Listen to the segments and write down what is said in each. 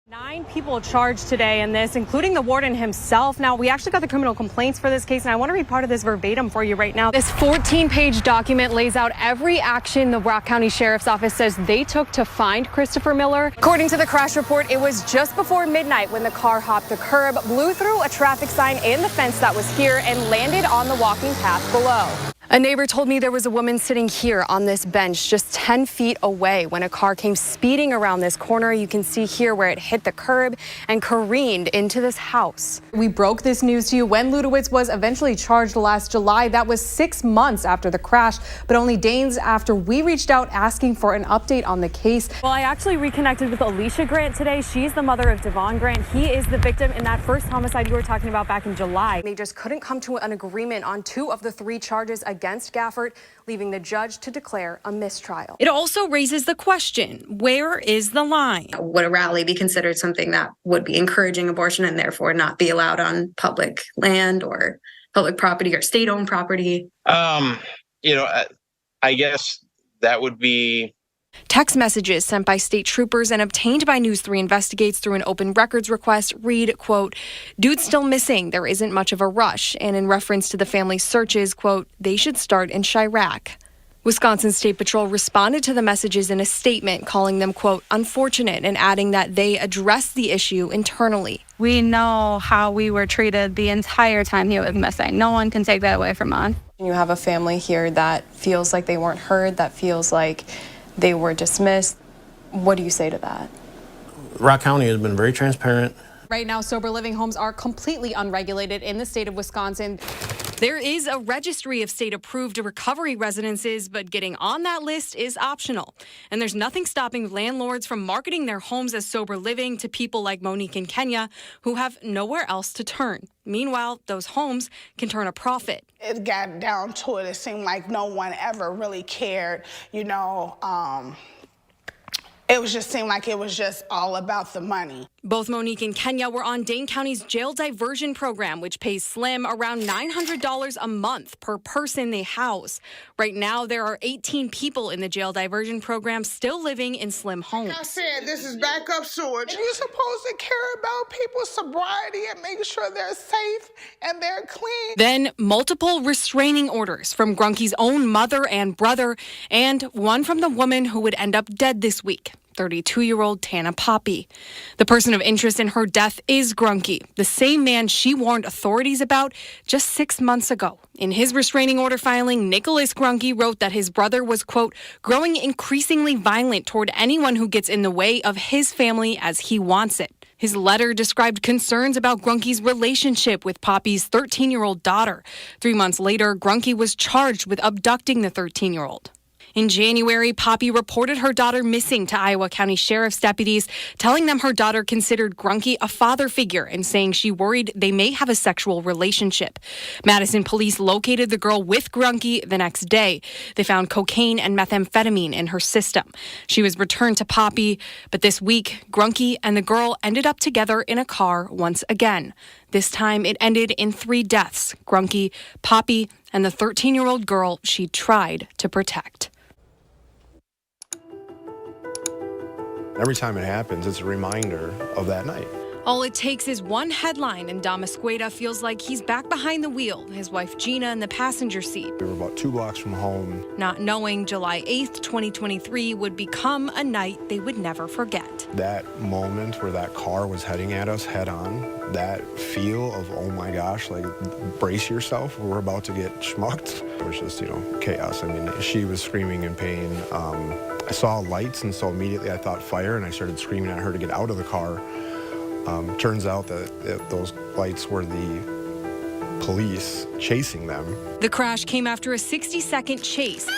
9 people charged today in this, including the warden himself. Now, we actually got the criminal complaints for this case, and I want to read part of this verbatim for you right now. This 14-page document lays out every action the Rock County Sheriff's Office says they took to find Christopher Miller. According to the crash report, it was just before midnight when the car hopped the curb, blew through a traffic sign and the fence that was here, and landed on the walking path below. A neighbor told me there was a woman sitting here on this bench just 10 feet away when a car came speeding around this corner. You can see here where it hit the curb and careened into this house. We broke this news to you when Ludowitz was eventually charged last July. That was 6 months after the crash, but only days after we reached out asking for an update on the case. Well, I actually reconnected with Alicia Grant today. She's the mother of Devon Grant. He is the victim in that first homicide you were talking about back in July. They just couldn't come to an agreement on 2 of the 3 charges against Gafford, leaving the judge to declare a mistrial. It also raises the question, where is the line? Would a rally be considered something that would be encouraging abortion and therefore not be allowed on public land or public property or state-owned property? I guess that would be... Text messages sent by state troopers and obtained by News 3 Investigates through an open records request read, quote, "Dude's still missing. There isn't much of a rush." And in reference to the family's searches, quote, "They should start in Chirac." Wisconsin State Patrol responded to the messages in a statement, calling them, quote, "unfortunate," and adding that they addressed the issue internally. We know how we were treated the entire time he was missing. No one can take that away from us. You have a family here that feels like they weren't heard, that feels like they were dismissed. What do you say to that? Rock County has been very transparent. Right now, sober living homes are completely unregulated in the state of Wisconsin. There is a registry of state-approved recovery residences, but getting on that list is optional. And there's nothing stopping landlords from marketing their homes as sober living to people like Monique and Kenya, who have nowhere else to turn. Meanwhile, those homes can turn a profit. It got down to it. It seemed like no one ever really cared, It just seemed like it was just all about the money. Both Monique and Kenya were on Dane County's jail diversion program, which pays Slim around $900 a month per person they house. Right now, there are 18 people in the jail diversion program still living in Slim homes. Like I said, this is backup sewage. And you're supposed to care about people's sobriety and make sure they're safe and they're clean. Then multiple restraining orders from Grunke's own mother and brother, and one from the woman who would end up dead this week. 32-year-old Tana Poppy. The person of interest in her death is Grunke, the same man she warned authorities about just 6 months ago. In his restraining order filing, Nicholas Grunke wrote that his brother was, quote, growing increasingly violent toward anyone who gets in the way of his family as he wants it. His letter described concerns about Grunke's relationship with Poppy's 13-year-old daughter. 3 months later, Grunke was charged with abducting the 13-year-old. In January, Poppy reported her daughter missing to Iowa County Sheriff's deputies, telling them her daughter considered Grunke a father figure and saying she worried they may have a sexual relationship. Madison police located the girl with Grunke the next day. They found cocaine and methamphetamine in her system. She was returned to Poppy, but this week, Grunke and the girl ended up together in a car once again. This time, it ended in 3 deaths: Grunke, Poppy, and the 13-year-old girl she tried to protect. Every time it happens, it's a reminder of that night. All it takes is one headline, and Damasqueta feels like he's back behind the wheel, his wife Gina in the passenger seat. We were about 2 blocks from home. Not knowing July 8th, 2023 would become a night they would never forget. That moment where that car was heading at us head on, that feel of, oh my gosh, like, brace yourself, we're about to get schmucked. It was just, chaos. I mean, she was screaming in pain. I saw lights, and so immediately I thought fire, and I started screaming at her to get out of the car. Turns out that those lights were the police chasing them. The crash came after a 60-second chase.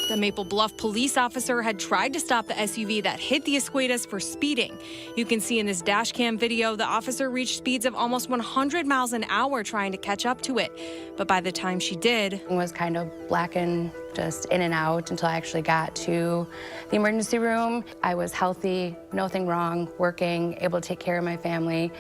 The Maple Bluff police officer had tried to stop the SUV that hit the Escuetas for speeding. You can see in this dash cam video, the officer reached speeds of almost 100 miles an hour trying to catch up to it. But by the time she did, It was kind of blackened, just in and out until I actually got to the emergency room. I was healthy, nothing wrong, working, able to take care of my family.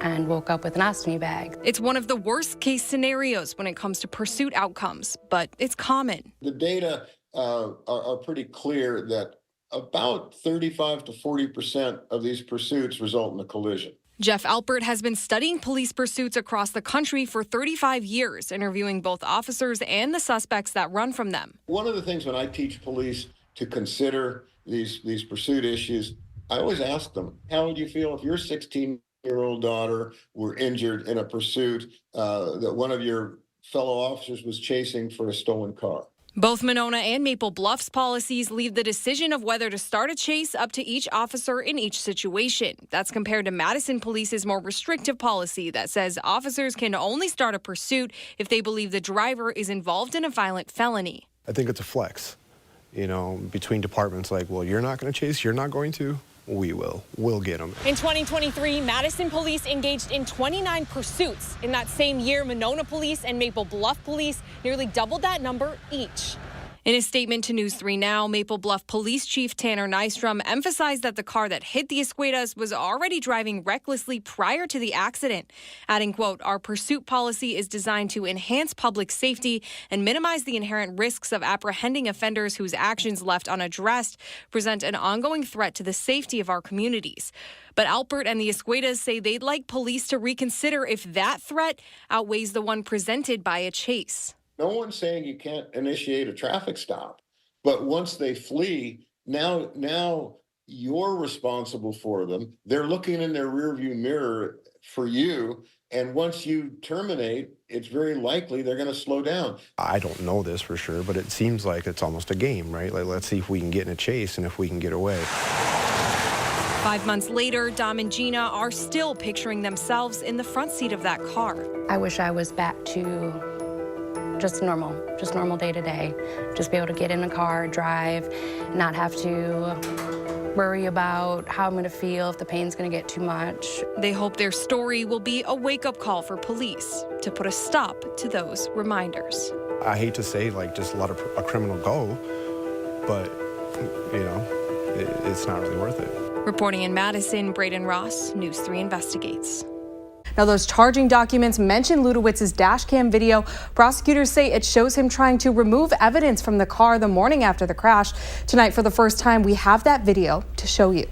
And woke up with an ostomy bag. It's one of the worst case scenarios when it comes to pursuit outcomes, but it's common. The data are pretty clear that about 35 to 40% of these pursuits result in a collision. Jeff Alpert has been studying police pursuits across the country for 35 years, interviewing both officers and the suspects that run from them. One of the things when I teach police to consider these pursuit issues, I always ask them, how would you feel if your 16-year-old daughter were injured in a pursuit that one of your fellow officers was chasing for a stolen car? Both Monona and Maple Bluff's policies leave the decision of whether to start a chase up to each officer in each situation. That's compared to Madison Police's more restrictive policy that says officers can only start a pursuit if they believe the driver is involved in a violent felony. I think it's a flex, between departments like, well, you're not going to chase, you're not going to. We will. We'll get them. In 2023, Madison Police engaged in 29 pursuits. In that same year, Monona Police and Maple Bluff Police nearly doubled that number each. In a statement to News 3 Now, Maple Bluff Police Chief Tanner Nystrom emphasized that the car that hit the Escuedas was already driving recklessly prior to the accident, adding, quote, "Our pursuit policy is designed to enhance public safety and minimize the inherent risks of apprehending offenders whose actions left unaddressed present an ongoing threat to the safety of our communities." But Alpert and the Escuedas say they'd like police to reconsider if that threat outweighs the one presented by a chase. No one's saying you can't initiate a traffic stop, but once they flee, now you're responsible for them. They're looking in their rearview mirror for you, and once you terminate, it's very likely they're going to slow down. I don't know this for sure, but it seems like it's almost a game, right? Like, let's see if we can get in a chase and if we can get away. 5 months later, Dom and Gina are still picturing themselves in the front seat of that car. I wish I was back to just normal day to day. Just be able to get in a car, drive, not have to worry about how I'm going to feel, if the pain's going to get too much. They hope their story will be a wake-up call for police to put a stop to those reminders. I hate to say, just let a criminal go, but, it's not really worth it. Reporting in Madison, Braden Ross, News 3 Investigates. Now, those charging documents mention Ludowitz's dash cam video. Prosecutors say it shows him trying to remove evidence from the car the morning after the crash. Tonight, for the first time, we have that video to show you.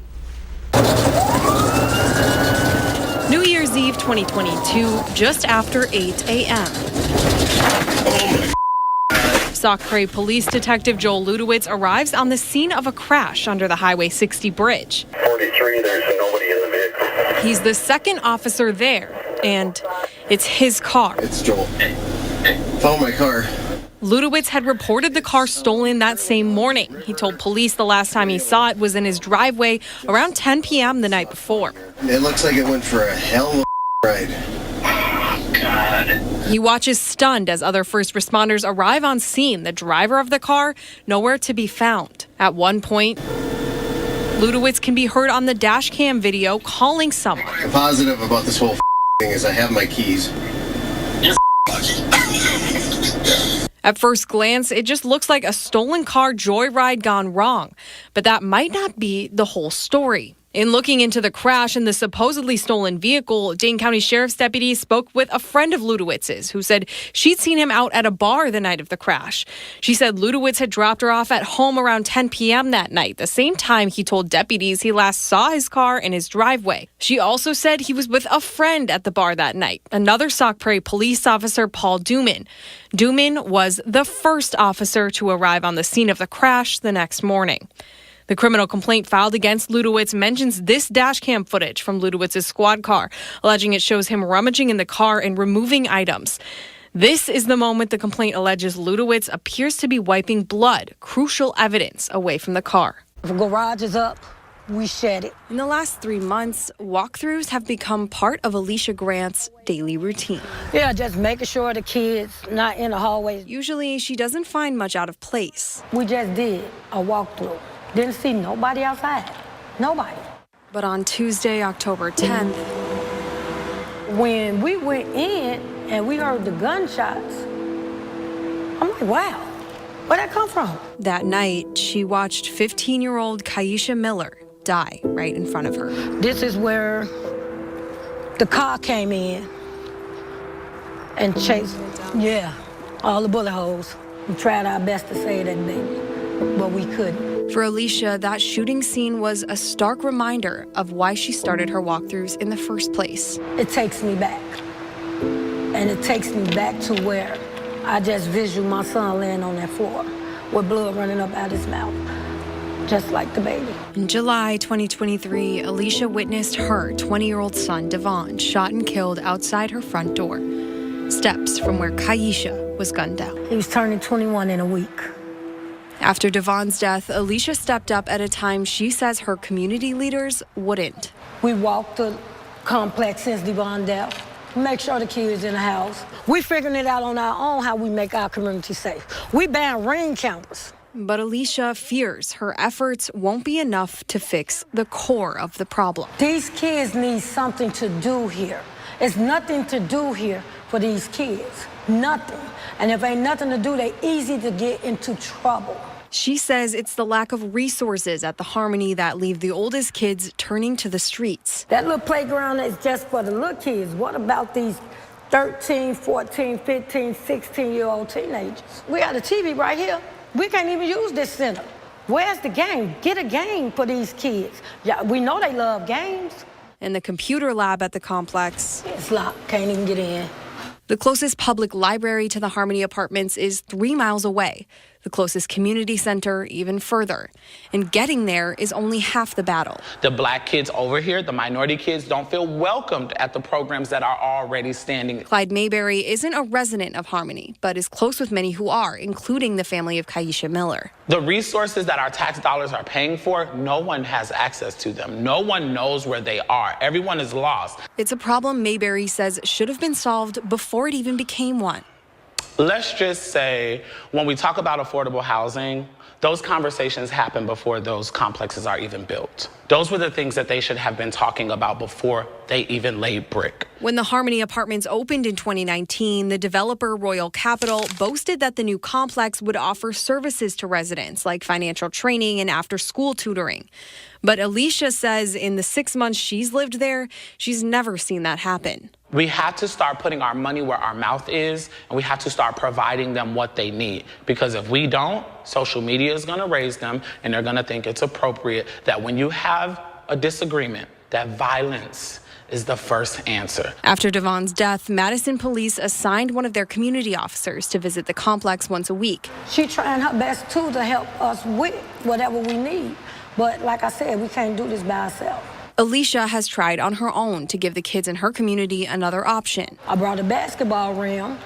New Year's Eve 2022, just after 8 a.m. Sauk Prairie Police Detective Joel Ludowitz arrives on the scene of a crash under the Highway 60 bridge. 43, there's nobody in the vehicle. He's the second officer there, and it's his car. It's Joel. Follow my car. Ludowitz had reported the car stolen that same morning. He told police the last time he saw it was in his driveway around 10 p.m. the night before. It looks like it went for a hell of a ride. Oh, God. He watches stunned as other first responders arrive on scene. The driver of the car, nowhere to be found. At one point, Ludowitz can be heard on the dash cam video calling someone. I'm positive about this whole thing is I have my keys. At first glance, it just looks like a stolen car joyride gone wrong. But that might not be the whole story. In looking into the crash and the supposedly stolen vehicle, Dane County Sheriff's deputies spoke with a friend of Ludowitz's who said she'd seen him out at a bar the night of the crash. She said Ludowitz had dropped her off at home around 10 p.m. that night, the same time he told deputies he last saw his car in his driveway. She also said he was with a friend at the bar that night, another Sauk Prairie police officer, Paul Duman. Duman was the first officer to arrive on the scene of the crash the next morning. The criminal complaint filed against Ludowitz mentions this dash cam footage from Ludowitz's squad car, alleging it shows him rummaging in the car and removing items. This is the moment the complaint alleges Ludowitz appears to be wiping blood, crucial evidence, away from the car. If the garage is up, we shed it. In the last 3 months, walkthroughs have become part of Alicia Grant's daily routine. Yeah, just making sure the kids not in the hallways. Usually, she doesn't find much out of place. We just did a walkthrough. Didn't see nobody outside. Nobody. But on Tuesday, October 10th, when we went in and we heard the gunshots, I'm like, wow, where'd that come from? That night, she watched 15-year-old Kaisha Miller die right in front of her. This is where the car came in and chased, all the bullet holes. We tried our best to save that baby. but we couldn't. For Alicia, that shooting scene was a stark reminder of why she started her walkthroughs in the first place. It takes me back. And it takes me back to where I just visual my son laying on that floor with blood running up out his mouth, just like the baby. In July 2023, Alicia witnessed her 20-year-old son, Devon, shot and killed outside her front door, steps from where Kaisha was gunned down. He was turning 21 in a week. After Devon's death, Alicia stepped up at a time she says her community leaders wouldn't. We walked the complex since Devon's death. Make sure the kids in the house. We figuring it out on our own how we make our community safe. We ban ring cameras. But Alicia fears her efforts won't be enough to fix the core of the problem. These kids need something to do here. It's nothing to do here for these kids. Nothing. And if ain't nothing to do, they easy to get into trouble. She says it's the lack of resources at the Harmony that leave the oldest kids turning to the streets. That little playground is just for the little kids. What about these 13, 14, 15, 16-year-old teenagers? We got a TV right here. We can't even use this center. Where's the game? Get a game for these kids. Yeah, we know they love games. And the computer lab at the complex, it's locked, can't even get in. The closest public library to the Harmony Apartments is 3 miles away. The closest community center even further. And getting there is only half the battle. The black kids over here, the minority kids, don't feel welcomed at the programs that are already standing. Clyde Mayberry isn't a resident of Harmony, but is close with many who are, including the family of Kaisha Miller. The resources that our tax dollars are paying for, no one has access to them. No one knows where they are. Everyone is lost. It's a problem Mayberry says should have been solved before it even became one. Let's just say when we talk about affordable housing, those conversations happen before those complexes are even built. Those were the things that they should have been talking about before they even laid brick. When the Harmony Apartments opened in 2019, the developer Royal Capital boasted that the new complex would offer services to residents like financial training and after-school tutoring. But Alicia says in the 6 months she's lived there, she's never seen that happen. We have to start putting our money where our mouth is, and we have to start providing them what they need. Because if we don't, social media is going to raise them, and they're going to think it's appropriate that when you have a disagreement, that violence is the first answer. After Devon's death, Madison police assigned one of their community officers to visit the complex once a week. She's trying her best, too, to help us with whatever we need. But like I said, we can't do this by ourselves. Alicia has tried on her own to give the kids in her community another option. I brought a basketball rim.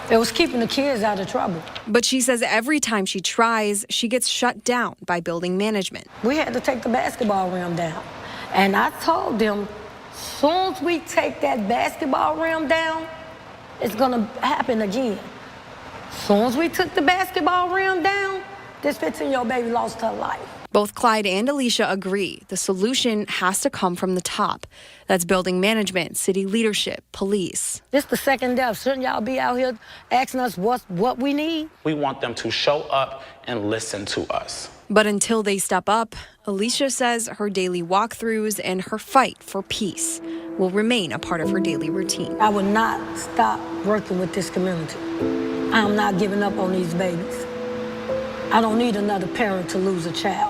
It was keeping the kids out of trouble. But she says every time she tries, she gets shut down by building management. We had to take the basketball rim down. And I told them, soon as we take that basketball rim down, it's gonna happen again. Soon as we took the basketball rim down, this 15-year-old baby lost her life. Both Clyde and Alicia agree the solution has to come from the top. That's building management, city leadership, police. This the second death. Shouldn't y'all be out here asking us what we need? We want them to show up and listen to us. But until they step up, Alicia says her daily walkthroughs and her fight for peace will remain a part of her daily routine. I will not stop working with this community. I'm not giving up on these babies. I don't need another parent to lose a child.